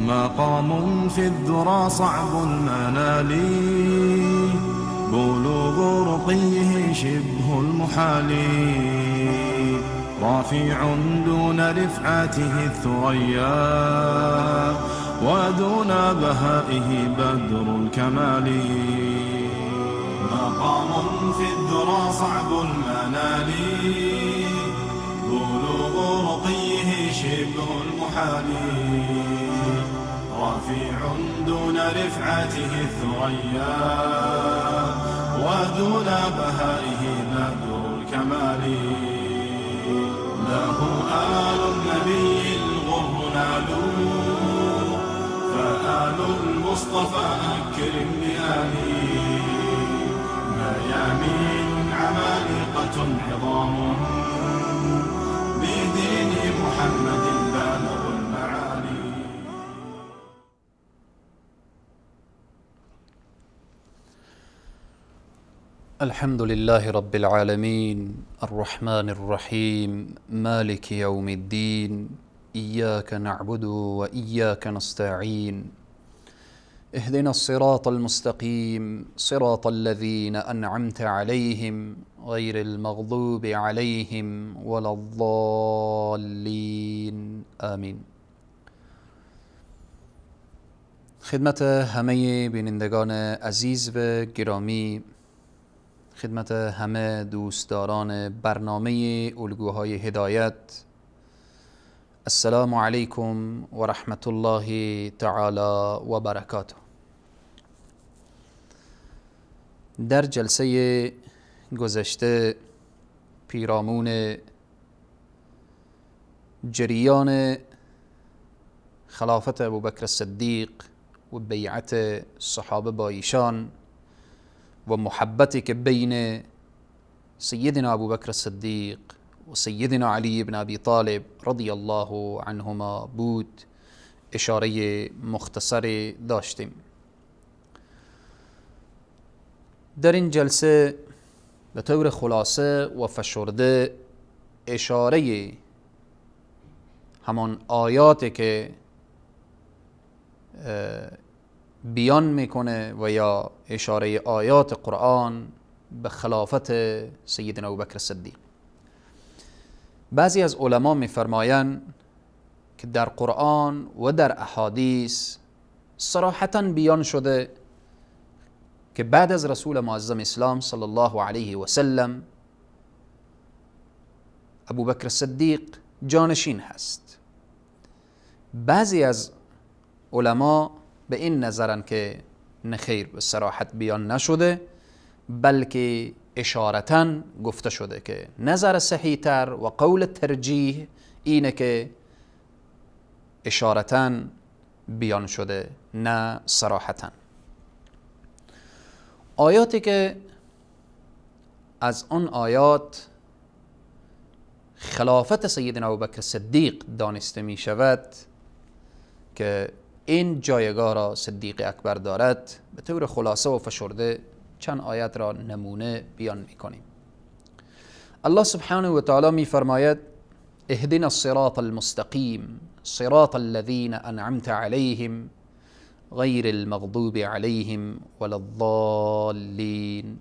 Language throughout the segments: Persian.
مقام في الذرى صعب المنال، بلوغ رقيه شبه المحال، رافع دون رفعته الثريا، ودون بهائه بدر الكمال. مقام في الذرى صعب المنال، بلوغ رقيه شبه المحال، رفيع دون رفعته الثريا، ودون بهائه بدر الكمال. له آل النبي الغر نالوا، فآل المصطفى أكرم بآله، ميامين عمالقة عظام، بدين محمد بالغ المعالي. الحمد لله رب العالمين الرحمن الرحيم مالك يوم الدين، إياك نعبد وإياك نستعين، اهدنا الصراط المستقيم صراط الذين أنعمت عليهم غير المغضوب عليهم ولا الضالين آمین. خدمت همه بینندگان عزیز و گرامی، خدمت همه دوستداران برنامه الگوهای هدایت، السلام علیکم و رحمت الله تعالی و برکاته. در جلسه گذشته پیرامون جریان خلافت ابوبکر الصدیق و بیعت صحابه با ایشان و محبتی که بین سیدنا ابوبکر الصدیق و سیدنا علی بن ابی طالب رضی الله عنهما بود اشاره مختصر داشتیم. در این جلسه به طور خلاصه و فشرده اشاره همان آیاتی که بیان میکنه و یا اشاره آیات قرآن به خلافت سیدنا ابوبکر الصدیق. بعضی از علما میفرمایند که در قرآن و در احادیث صراحتاً بیان شده که بعد از رسول معظم اسلام صلی الله علیه و سلم ابوبکر الصدیق جانشین هست. بعضی از علما به این نظرن که نخیر، به صراحت بیان نشده، بلکه اشارتاً گفته شده که نظر صحیح تر و قول ترجیح اینه که اشارتاً بیان شده نه صراحتاً. آیاتی که از آن آیات خلافت سیدنا ابوبکر صدیق دانسته می شود که این جایگاه را صدیق اکبر دارد، به طور خلاصه و فشرده چند آیت را نمونه بیان می کنیم. الله سبحانه و تعالی می فرماید اهدنا الصراط المستقیم صراط الذین انعمت علیهم غیر المغضوب علیهم ولا الضالین.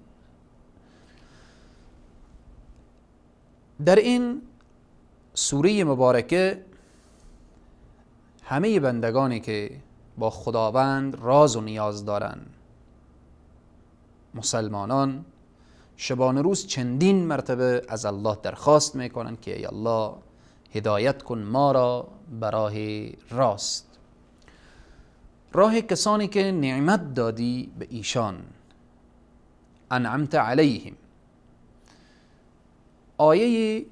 در این سوره مبارکه همه بندگانی که با خداوند راز و نیاز دارند، مسلمانان، شبانه روز چندین مرتبه از الله درخواست میکنند که ای الله هدایت کن ما را به راه راست، راه کسانی که نعمت دادی به ایشان، انعمت علیهم. آیه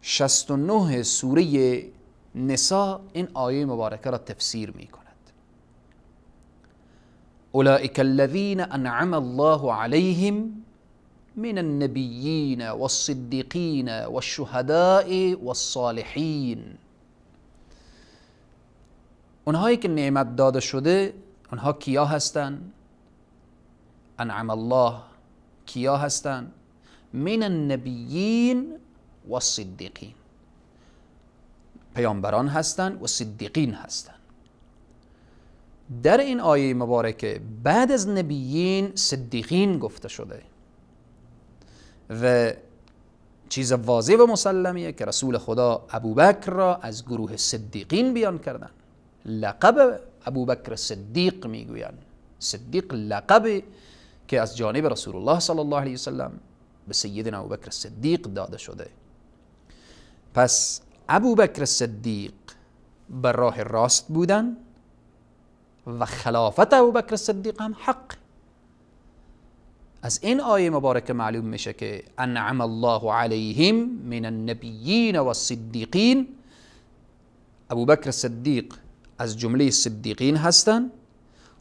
69 سوره نساء این آیه مبارکه را تفسیر می کند. اولئک الذین انعم الله علیهم من النبیین والصدیقین والشهداء والصالحین. اونهایی که نعمت داده شده، اونها کیا هستند؟ انعم الله کیا هستند؟ من النبیین والصدیقین. پیامبران هستند و صدیقین هستند. در این آیه مبارکه بعد از نبیین صدیقین گفته شده و چیز واضح و مسلمیه که رسول خدا ابوبکر را از گروه صدیقین بیان کردن. لقب ابوبکر صدیق میگویند. صدیق لقب که از جانب رسول الله صلی الله علیه وسلم به سیدنا ابوبکر صدیق داده شده. پس ابوبکر صدیق بر راه راست بودن و خلافت ابوبکر صدیق هم حق. از این آیه مبارکه معلوم میشه که انعم الله علیهم من النبیین و الصدیقین. ابوبکر صدیق از جمله صدیقین هستند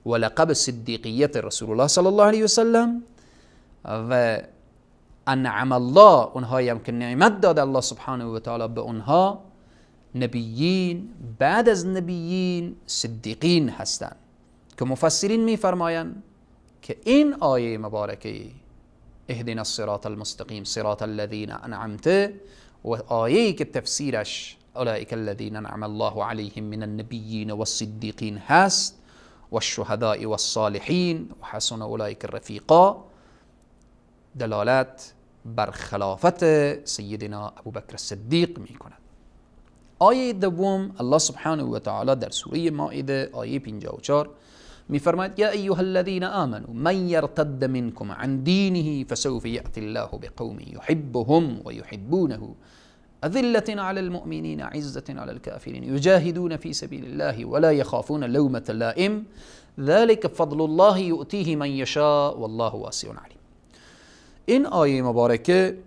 و لقب صدیقیت رسول الله صلی الله علیه وسلم و انعم الله اونهایی هم که نعمت داده الله سبحانه و تعالی به اونها نبیین، بعد از نبیین صدیقین هستند که مفسرین میفرمایند که این آیه مبارکه اهدنا الصراط المستقیم صراط الذین انعمت و آیه‌ای که تفسیرش اولئک الذین انعم الله علیهم من النبیین والصدیقین هست و الشهداء والصالحین و حسن اولئک الرفیقا، دلالت بر خلافت سیدنا ابوبکر صدیق می کند. آیه دوم الله سبحانه و تعالی در سوره مائده آیه 54 میفرماید یا ایها الذین آمنوا من یرتد منکم عن دینه فسوف یأتی الله بقوم یحبهم و یحبونه أذلة على المؤمنين عزة على الكافرين يجاهدون في سبيل الله ولا يخافون لومة لائم ذلك فضل الله يؤتيه من يشاء والله واسع عليم. این آیه مبارکه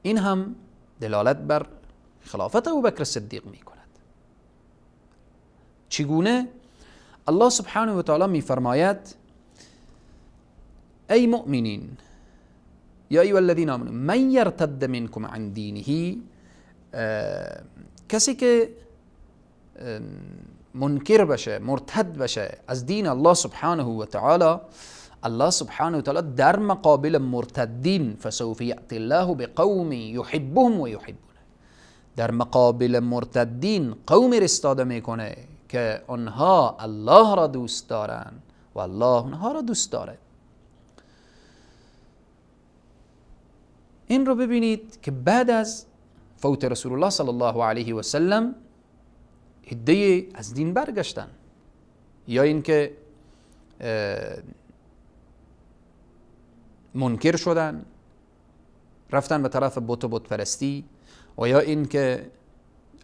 این هم دلالت بر خلافت ابوبکر صدیق می کند. چگونه؟ الله سبحانه و تعالی می فرماید ای مؤمنین یا ایها الذین آمنوا من یرتد منکم عن دینه، کسی که منکر بشه مرتد بشه از دین الله سبحانه و تعالی، الله سبحانه و تعالی در مقابل مرتدین فسوف یأتی الله بقوم یحبهم و یحبونه، در مقابل مرتدین قوم رستاده میکنه که آنها الله را دوست دارن و الله آنها را دوست داره. این رو ببینید که بعد از فوت رسول الله صلی الله علیه و سلم عده‌ای از دین برگشتن، یا اینکه منکر شدن رفتن به طرف بت و بت پرستی، و یا اینکه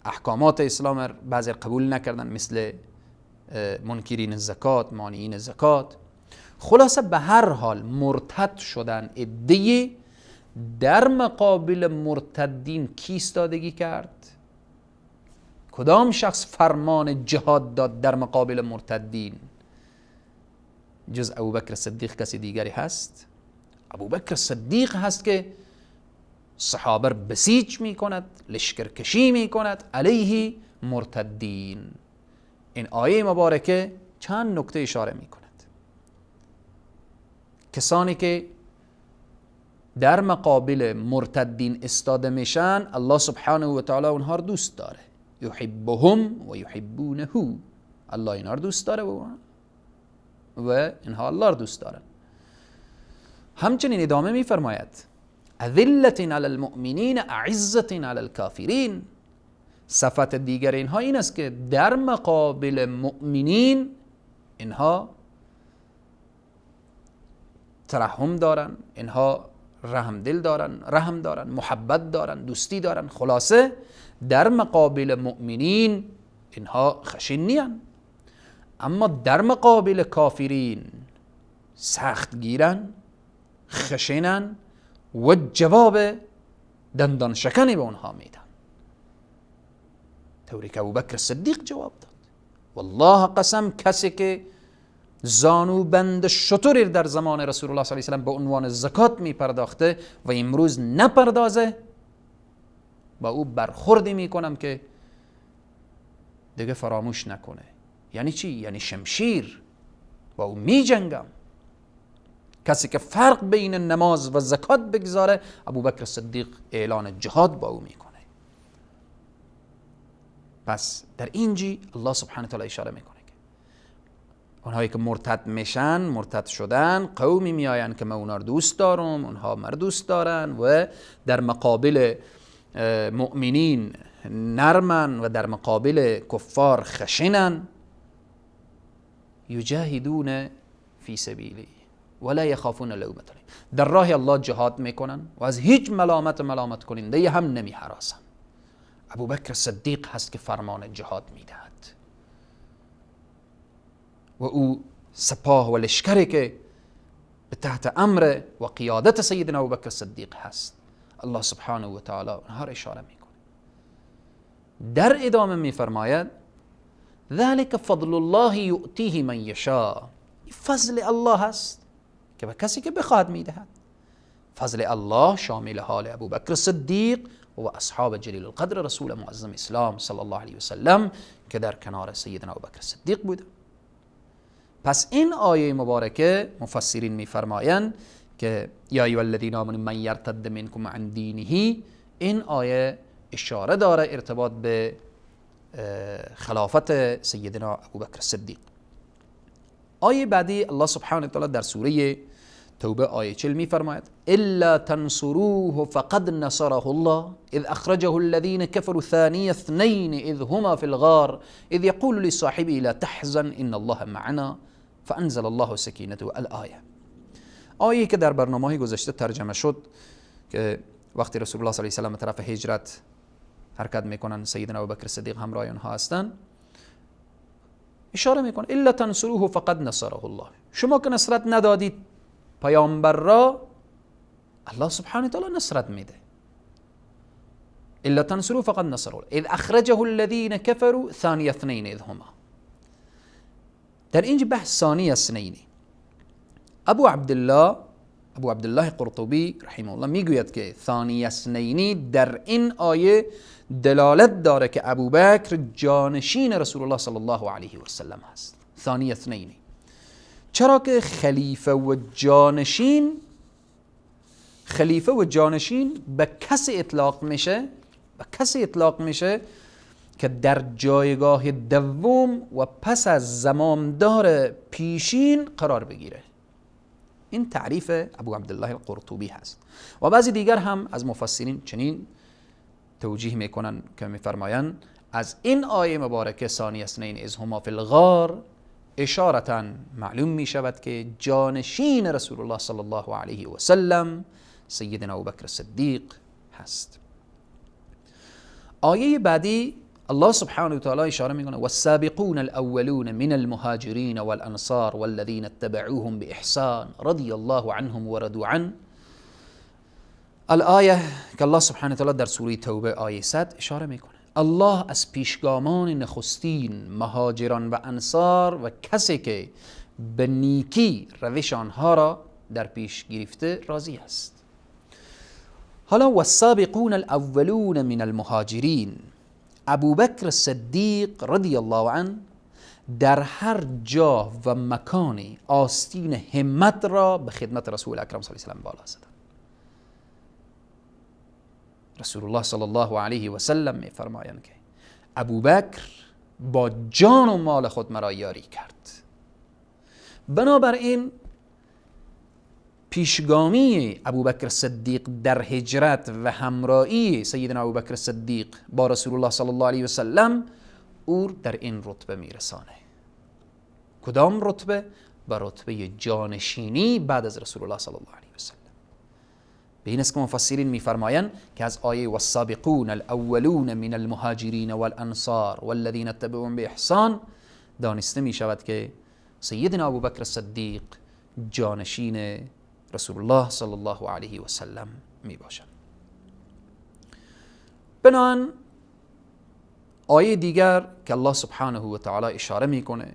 احکامات اسلام بعضی قبول نکردن مثل منکرین زکات، مانعین زکات. خلاصه به هر حال مرتد شدن عده‌ای. در مقابل مرتدین کی ایستادگی کرد؟ کدام شخص فرمان جهاد داد در مقابل مرتدین؟ جز ابوبکر صدیق کسی دیگری هست؟ ابوبکر صدیق هست که صحابه را بسیج می کند، لشکرکشی می کند علیه مرتدین. این آیه مبارکه چند نکته اشاره می کند. کسانی که در مقابل مرتدین استاده میشن الله سبحانه و تعالی اونها رو دوست داره. یحبهم و یحبونه، الله اینها رو دوست داره و اینها الله رو دوست دارن. همچنین ادامه میفرماید اذلة علی المؤمنین اعزة علی الکافرین. صفت دیگر اینها این است که در مقابل مؤمنین اینها ترحم دارن، اینها رحم دل دارن، رحم دارن، محبت دارن، دوستی دارن. خلاصه در مقابل مؤمنین اینها خشن نیان، اما در مقابل کافرین سخت گیرن، خشنن و جواب دندان شکنی به اونها میدن، طوری که ابوبکر صدیق جواب داد. والله قسم کسی که زانو بند شطور در زمان رسول الله صلی الله علیه و سلم به عنوان زکات می پرداخته و امروز نپردازه، با او برخوردی می کنم که دیگه فراموش نکنه. یعنی چی؟ یعنی شمشیر با او می جنگم. کسی که فرق بین نماز و زکات بگذاره ابوبکر صدیق اعلان جهاد با او می کنه. پس در اینجی الله سبحانه و تعالی اشاره میکنه که اونهایی که مرتد میشن، مرتد شدن، قومی میآیند که من اونها رو دوست دارم، اونها من دوست دارن و در مقابل مؤمنین نرمن و در مقابل کفار خشنن. یجاهدون فی سبیلی ولا یخافون لومة لائم، در راه الله جهاد میکنن و از هیچ ملامت کننده هم نمی هراسن. ابوبکر صدیق هست که فرمان جهاد میدهد و او سپاه و لشکری که به تحت امر و قیادت سیدنا ابوبکر صدیق هست. الله سبحانه و تعالی اونها را اشاره میکنه. در ادامه میفرماید ذلك فضل الله یؤتیه من یشاء، فضل الله هست که به کسی که بخواهد میدهد. فضل الله شامل حال ابوبکر صدیق و اصحاب جلیل القدر رسول معظم اسلام صلی الله علیه و سلم که در کنار سیدنا ابوبکر صدیق بوده. پس این آیه مبارکه مفسرین میفرمایند که یا ایها الذین آمنوا من یرتد منکم عن دینه، این آیه اشاره داره ارتباط به خلافت سیدنا ابوبکر صدیق. آیه بعدی الله سبحانه و تعالی در سوره توبه آیه 40 میفرماید الا تنصروه فقد نصره الله اذ اخرجه الذين كفروا ثاني اثنين اذ هما في الغار اذ يقول لصاحبه لا تحزن ان الله معنا فانزل الله سکینته. الآیه، آیه که در برنامه گذشته ترجمه شد که وقتی رسول الله صلی الله علیه و سلم طرف هجرت حرکت میکنن، سیدنا ابوبکر صدیق همراه اونها هستن، اشاره میکنه الا تنصروه فقد نصره الله، شما که نصرت ندادید پیامبر را، الله سبحانه و تعالی نصرت میده. الا تنصروه فقد نصره الله اذ اخرجه الذين كفروا ثاني اثنين اذ هما. در اینجا بحث ثانی اثنین. ابو عبدالله قرطبی رحمه الله میگوید که ثانی اثنینی در این آیه دلالت داره که ابوبکر جانشین رسول الله صلی الله علیه و سلم هست. ثانی اثنینی، چرا که خلیفه و جانشین به کسی اطلاق میشه که در جایگاه دوم و پس از زمامدار پیشین قرار بگیره. این تعریف ابو عبدالله القرطبی هست و بعضی دیگر هم از مفسرین چنین توجیه میکنن که میفرمایند از این آیه مبارکه ثانی اثنین اذ هما فی الغار اشارتا معلوم میشود که جانشین رسول الله صلی الله علیه و سلم سیدنا ابوبکر صدیق هست. آیه بعدی الله سبحانه و تعالی اشاره میکنه والسابقون الاولون من المهاجرین والانصار والذین اتبعوهم باحسان رضی الله عنهم ورضوا عنه. الآیه که الله سبحانه و تعالی در سوره توبه آیه 100 اشاره میکنه الله از پیشگامان نخستین مهاجران و انصار و کسی که به نیکی روش آنها را در پیش گرفته راضی است. حالا والسابقون الاولون من المهاجرین، ابوبکر صدیق رضی الله عنه در هر جا و مکانی آستین همت را به خدمت رسول اکرم صلی الله علیه و سلم بالا زد. رسول الله صلی الله علیه و سلم می فرمایند که ابوبکر با جان و مال خود مرا یاری کرد. بنابراین پیشگامی ابوبکر صدیق در هجرت و همراهی سیدنا ابوبکر صدیق با رسول الله صلی الله علیه و سلم او در این رتبه میرسانه. کدام رتبه؟ به رتبه جانشینی بعد از رسول الله صلی الله علیه و سلم. به این است که مفسرین میفرمایند که از آیه والسابقون الاولون من المهاجرین والانصار والذین اتبعوهم باحسان دانسته می شود که سیدنا ابوبکر صدیق جانشین رسول الله صلی الله علیه و سلم می باشد. بنابراین آیه دیگر که الله سبحانه و تعالی اشاره میکنه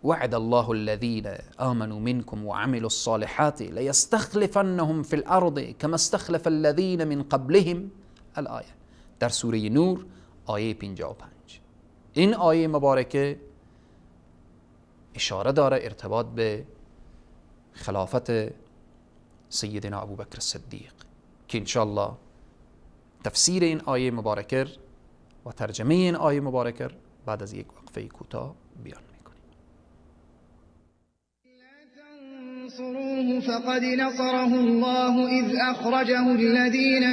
وعد الله الذين آمنوا منكم وعملوا الصالحات ليستخلفنهم في الارض كما استخلف الذين من قبلهم. الآیه در سوره نور آیه 55. این آیه مبارکه اشاره داره ارتباط به خلافت سیدنا ابوبکر صدیق که انشاءالله تفسیر این آیه مبارکه و ترجمه این آیه مبارکه بعد از یک وقفه کوتاه بیان میکنیم. انصروه فقد نصره الله إذ أخرجه الذين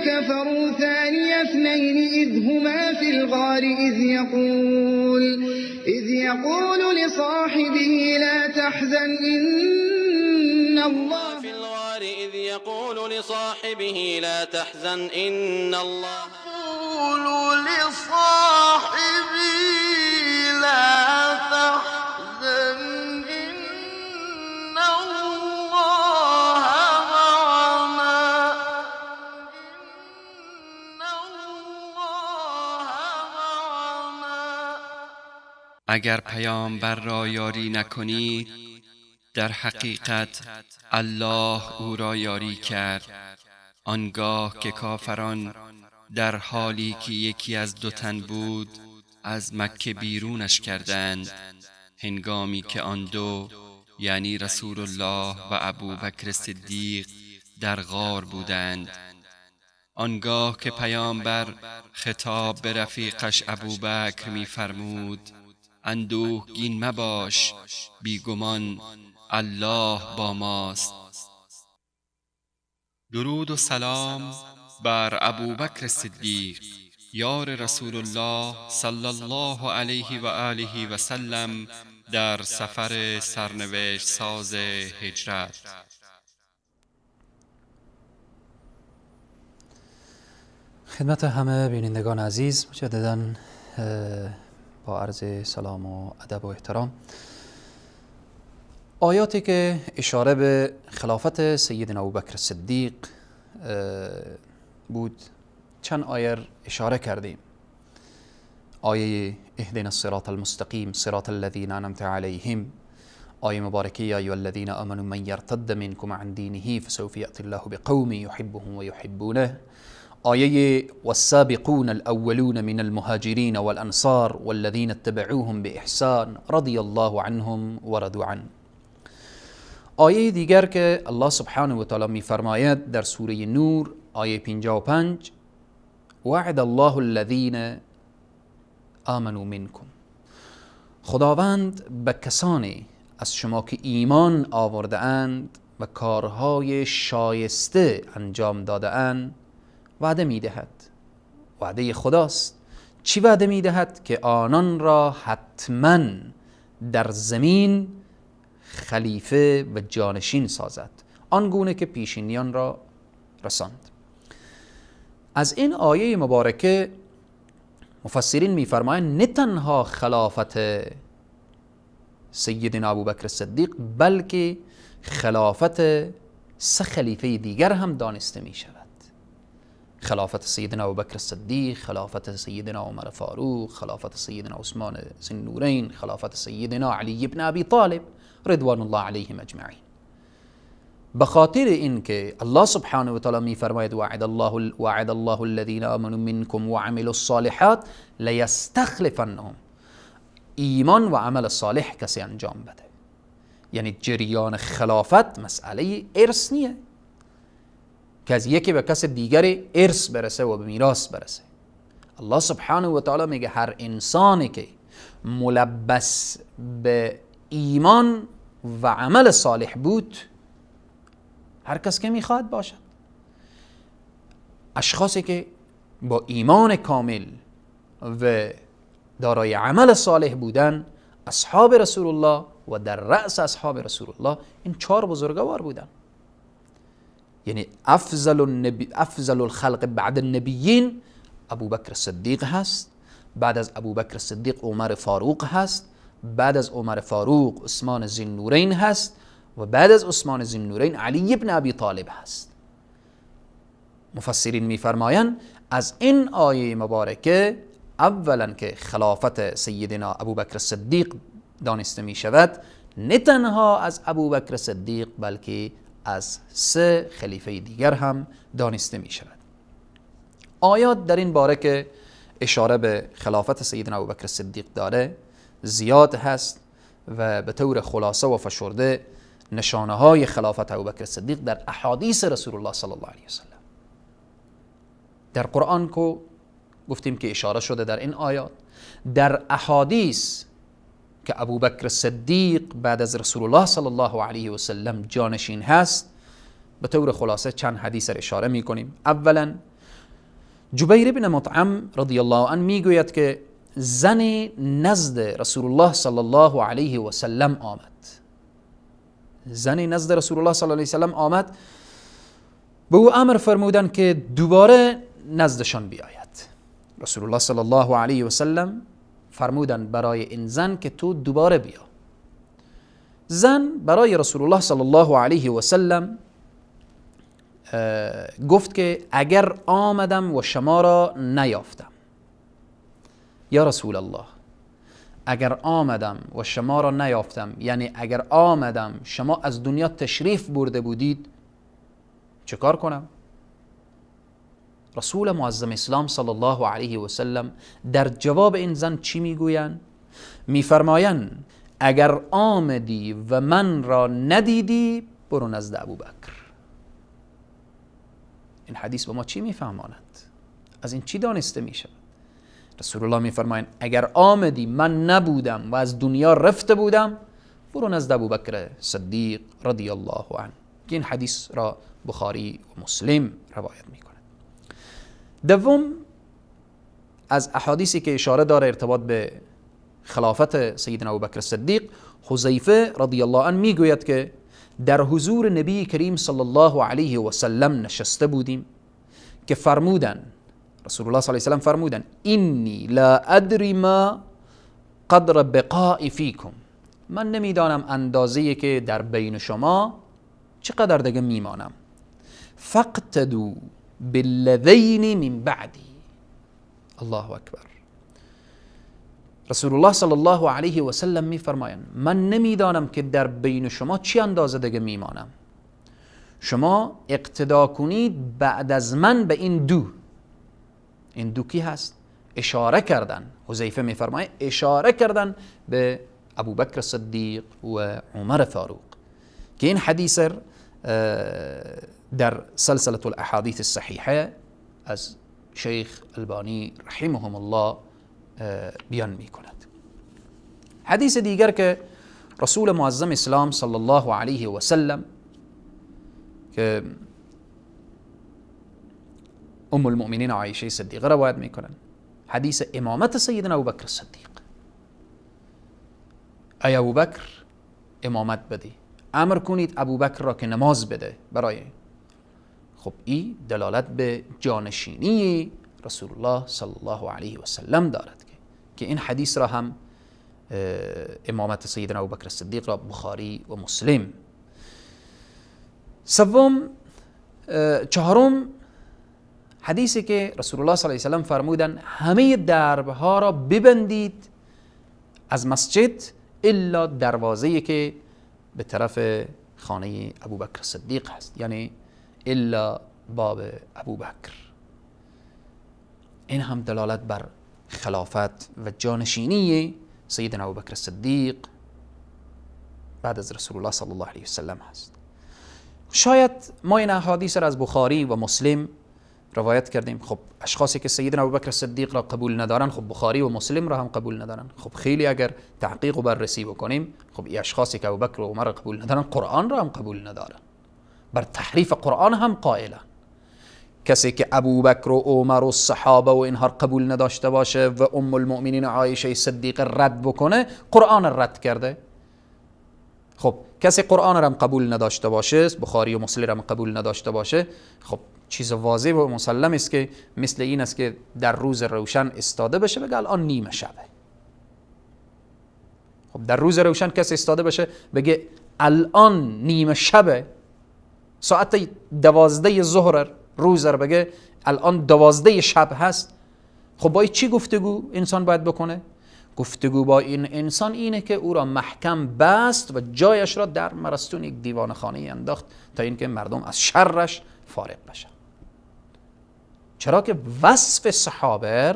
كفروا ثاني اثنين إذ هما في الغار إذ يقول لصاحبه لا تحزن إن الله في الغار إذ يقول لصاحبه لا تحزن إن الله يقول لصاحبه لا تحزن إن الله معنا اگر پیامبر را یاری نکنید در حقیقت الله او را یاری کرد. آنگاه که کافران در حالی که یکی از دو تن بود از مکه بیرونش کردند، هنگامی که آن دو یعنی رسول الله و ابوبکر صدیق در غار بودند. آنگاه که پیامبر خطاب به رفیقش ابوبکر می‌فرمود اندوهگین مباش، بیگمان الله با ماست. درود و سلام بر ابوبکر صدیق یار رسول الله صلی الله علیه و آله و سلم در سفر سرنوشت ساز هجرت. خدمت همه بینندگان عزیز مجدداً با عرض سلام و ادب و احترام، آیاتی که اشاره به خلافت سیدنا ابوبکر صدیق بود چند آیه اشاره کردیم. آیه اهدنا الصراط المستقیم صراط الذین انعمت علیهم، آیه مبارکه یا ایها الذین آمنوا من یرتد منکم عن دینه فسوف یأتی الله بقوم یحبهم و یحبونه، آیه والسابقون الأولون من المهاجرين والأنصار والذين اتبعوهم بإحسان رضي الله عنهم ورضوا عنه. آیه دیگر که الله سبحانه و تعالی می‌فرماید در سوره نور آیه 55 وعد الله الذين آمنوا منكم، خداوند به کسانی از شما که ایمان آورده اند و کارهای شایسته انجام داده اند وعده میدهد. وعده خداست. چی وعده میدهد؟ که آنان را حتما در زمین خلیفه و جانشین سازد، آنگونه که پیشینیان را رساند. از این آیه مبارکه مفسرین میفرمایند نه تنها خلافت سیدنا ابوبکر صدیق بلکه خلافت سه خلیفه دیگر هم دانسته می شود. خلافت سیدنا ابوبکر صدیق، خلافت سیدنا عمر فاروق، خلافت سیدنا عثمان ذی النورین، خلافت سیدنا علی بن ابی طالب رضوان الله علیهم اجمعین. بخاطر این که الله سبحانه و تعالی می فرماید وعد الله الذین آمنوا منکم وعملوا الصالحات لیستخلفنهم، ایمان و عمل صالح کسی انجام بده. یعنی جریان خلافت مسئله ارث نیه که از یکی به کس دیگری ارث برسه و به میراث برسه. الله سبحانه و تعالی میگه هر انسانی که ملبس به ایمان و عمل صالح بود، هر کس که میخواد باشد، اشخاصی که با ایمان کامل و دارای عمل صالح بودن، اصحاب رسول الله و در رأس اصحاب رسول الله این چهار بزرگوار بودن. یعنی افضل الخلق بعد النبیین ابوبکر صدیق هست، بعد از ابوبکر صدیق عمر فاروق هست، بعد از عمر فاروق عثمان ذی النورین هست و بعد از عثمان ذی النورین علی بن ابی طالب هست. مفسرین میفرمایند از این آیه مبارکه اولا که خلافت سیدنا ابوبکر صدیق دانسته می شود، نه تنها از ابوبکر صدیق بلکه از سه خلیفه دیگر هم دانسته می شود. آیات در این باره که اشاره به خلافت سیدنا ابوبکر صدیق داره زیاد هست و به طور خلاصه و فشرده نشانه های خلافت ابوبکر صدیق در احادیث رسول الله صلی الله علیه وسلم. در قرآن که گفتیم که اشاره شده در این آیات، در احادیث که ابوبکر صدیق بعد از رسول الله صلی الله علیه و سلم جانشین هست، به طور خلاصه چند حدیث را اشاره می کنیم. اولا جبیر بن مطعم رضی الله عنه میگوید که زنی نزد رسول الله صلی الله علیه و سلم آمد. زنی نزد رسول الله صلی الله علیه و سلم آمد، به او امر فرمودن که دوباره نزدشان بیاید. رسول الله صلی الله علیه و سلم فرمودن برای این زن که تو دوباره بیا. زن برای رسول الله صلی الله علیه و سلم گفت که اگر آمدم و شما را نیافتم، یا رسول الله اگر آمدم و شما را نیافتم، یعنی اگر آمدم شما از دنیا تشریف برده بودید، چه کار کنم؟ رسول معظم اسلام صلی الله علیه و سلم در جواب این زن چی میگویند؟ میفرمایند اگر آمدی و من را ندیدی برو نزد ابوبکر. این حدیث به ما چی میفهماند؟ از این چی دانسته میشه؟ رسول الله میفرمایند اگر آمدی من نبودم و از دنیا رفته بودم، برو نزد ابوبکر صدیق رضی الله عنه. که این حدیث را بخاری و مسلم روایت میکنه. دوم از احادیثی که اشاره داره ارتباط به خلافت سیدنا ابوبکر صدیق، حذیفه رضی الله عنه میگوید که در حضور نبی کریم صلی الله علیه و سلم نشسته بودیم که فرمودن، رسول الله صلی الله علیه و سلم فرمودن اینی لا ادری ما قدر بقاء فیکم، من نمیدانم اندازه‌ای که در بین شما چقدر دیگه میمانم. فاقتدوا بالذین من بعدی. الله اکبر. رسول الله صلی الله علیه و سلم میفرمایند من نمیدانم که در بین شما چی اندازه دیگه میمانم، شما اقتدا کنید بعد از من به این دو. این دو کی هست؟ اشاره کردن، حذیفه میفرماید اشاره کردن به ابوبکر صدیق و عمر فاروق، که این حدیث در سلسله الاحادیث الصحیحه از شیخ البانی رحمهم الله بیان می کند. حدیث دیگر که رسول معظم اسلام صلی الله علیه و سلم که ام المؤمنین عایشه صدیقه روایت می کنند، حدیث امامت سیدنا ابوبکر صدیق. ای ابوبکر امامت بده، امر کنید ابوبکر را که نماز بده برای. خب این دلالت به جانشینی رسول الله صلی الله علیه و سلم دارد که این حدیث را هم امامت سیدنا ابوبکر صدیق را بخاری و مسلم. چهارم حدیثی که رسول الله صلی الله علیه و سلم فرمودن همه دربها را ببندید از مسجد الا دروازه‌ای که به طرف خانه ابوبکر صدیق هست، یعنی الا باب ابوبکر. این هم دلالت بر خلافت و جانشینی سیدنا ابوبکر صدیق بعد از رسول الله صلی الله علیه و سلم هست. شاید ما این احادیث را از بخاری و مسلم روایت کردیم. خب اشخاصی که سیدنا ابوبکر صدیق را قبول ندارن، خب بخاری و مسلم را هم قبول ندارن. خب خیلی اگر تحقیق و بررسی بکنیم، خب این اشخاصی که ابوبکر و عمر را قبول ندارن، قرآن را هم قبول ندارن، بر تحریف قرآن هم قائلن. کسی که ابوبکر و عمر و صحابه و اینها قبول نداشته باشه و ام المؤمنین عایشه صدیقه رد بکنه، قرآن رد کرده. خب کسی قرآن را هم قبول نداشته باشه، بخاری و مسلم را هم قبول نداشته باشه، خب چیز واضح و مسلم است که مثل این است که در روز روشن استاده بشه بگه الان نیمه شبه. خب در روز روشن کسی استاده بشه بگه الان نیمه شبه، ساعت 12 ظهر روز را بگه الان 12 شب هست. خب با چی گفتگو انسان باید بکنه؟ گفتگو با این انسان اینه که او را محکم بست و جایش را در مرستون یک دیوان خانه انداخت تا اینکه مردم از شرش فارغ بشن. چرا که وصف صحابه،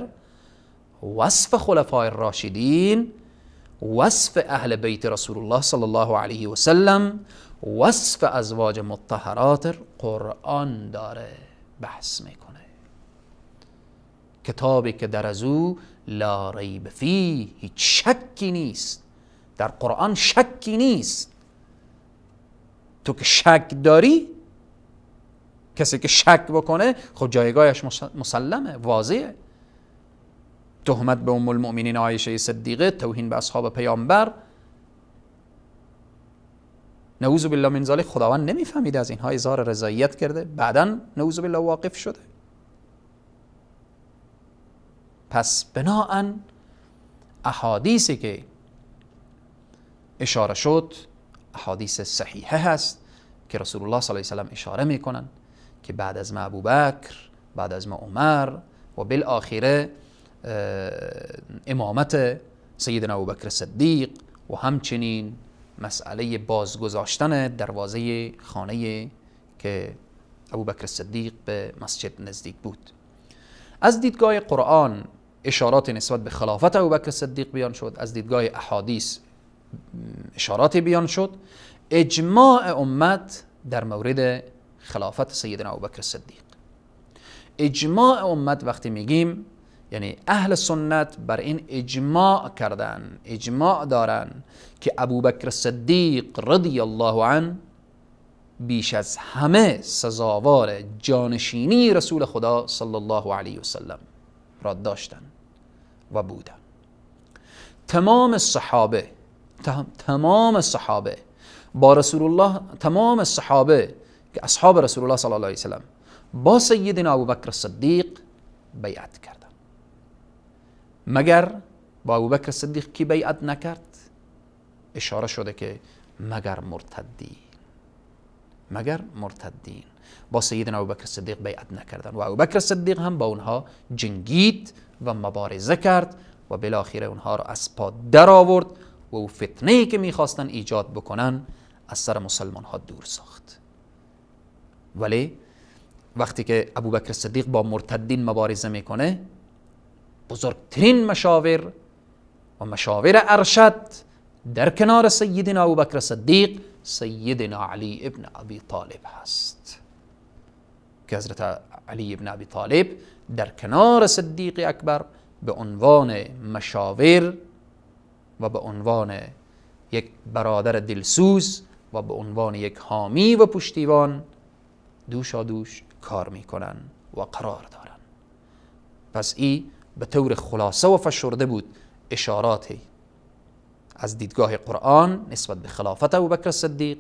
وصف خلفای راشدین، وصف اهل بیت رسول الله صلی الله علیه و سلم، وصف ازواج مطهرات قرآن داره بحث میکنه. کتابی که در از او لا ریب فیه، هیچ شکی نیست. در قرآن شکی نیست. تو که شک داری، کسی که شک بکنه خب جایگاهش مسلمه، واضحه. تهمت به ام المؤمنین عایشه صدیقه، توهین به اصحاب پیامبر، نعوذ بالله من ذلک. خداوند نمیفهمید از اینها اظهار رضایت کرده، بعداً نعوذ بالله واقف شده. پس بناهن احادیثی که اشاره شد احادیث صحیحه هست که رسول الله صلی الله علیه و سلم اشاره میکنن که بعد از ما ابوبکر، بعد از ما عمر و بالاخره امامت سیدنا ابوبکر صدیق و همچنین مسئله بازگذاشتن دروازه خانه که ابوبکر صدیق به مسجد نزدیک بود. از دیدگاه قرآن اشارات نسبت به خلافت ابوبکر صدیق بیان شد، از دیدگاه احادیث اشارات بیان شد. اجماع امت در مورد خلافت سیدنا ابوبکر صدیق، اجماع امت وقتی میگیم یعنی اهل سنت بر این اجماع کردن، اجماع دارن که ابوبکر صدیق رضی الله عنه بیش از همه سزاوار جانشینی رسول خدا صلی الله علیه و سلم را داشتن و بودن. تمام صحابه با رسول الله، تمام صحابه که اصحاب رسول الله صلی الله علیه و سلم با سیدنا ابوبکر صدیق بیعت کردن. مگر با ابوبکر صدیق کی بیعت نکرد؟ اشاره شده که مگر مرتدین با سیدنا ابوبکر صدیق بیعت نکردن و ابوبکر صدیق هم با اونها جنگید و مبارزه کرد و بالاخره اونها را از پا در آورد و او فتنه‌ای که میخواستن ایجاد بکنن از سر مسلمان ها دور ساخت. ولی وقتی که ابوبکر صدیق با مرتدین مبارزه میکنه، بزرگترین مشاور و مشاور ارشد در کنار سیدنا ابوبکر صدیق سیدنا علی ابن ابی طالب هست که حضرت علی ابن ابی طالب در کنار صدیق اکبر به عنوان مشاور و به عنوان یک برادر دلسوز و به عنوان یک حامی و پشتیبان دوشادوش کار میکنن و قرار دارن. پس این به طور خلاصه و فشرده بود اشاراتی از دیدگاه قرآن نسبت به خلافت ابوبکر صدیق،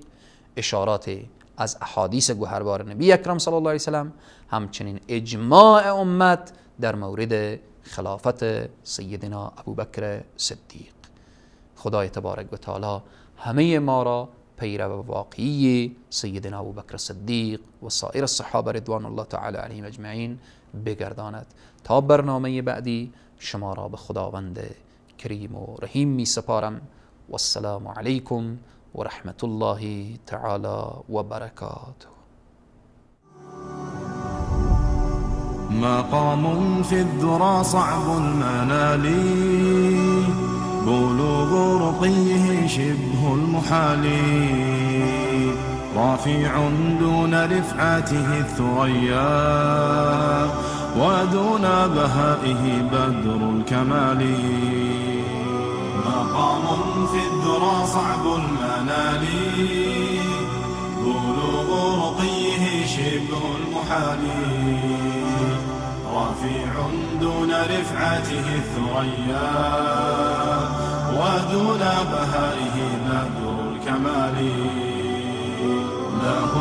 اشاراتی از احادیث گوهربار نبی اکرم صلی الله علیه وسلم، همچنین اجماع امت در مورد خلافت سیدنا ابوبکر صدیق. خدای تبارک و تعالی همه ما را پیرو واقعی سیدنا ابوبکر صدیق و سایر الصحابه رضوان الله تعالی علیهم اجمعین بگرداند. تا برنامه بعدی شما را به خداوند کریم و رحیم می سپارم. و السلام علیکم و رحمت الله تعالی و برکاته. مقام في الذرى صعب المنال، بلوغ رقيه شبه المحال، رافع دون رفعته الثريا، ودون بهائه بدر الكمال. مقام في الذرى صعب المنال، بلوغ رقيه شبه المحال، رفيع دون رفعته الثريا، ودون بهائه بدر الكمال. له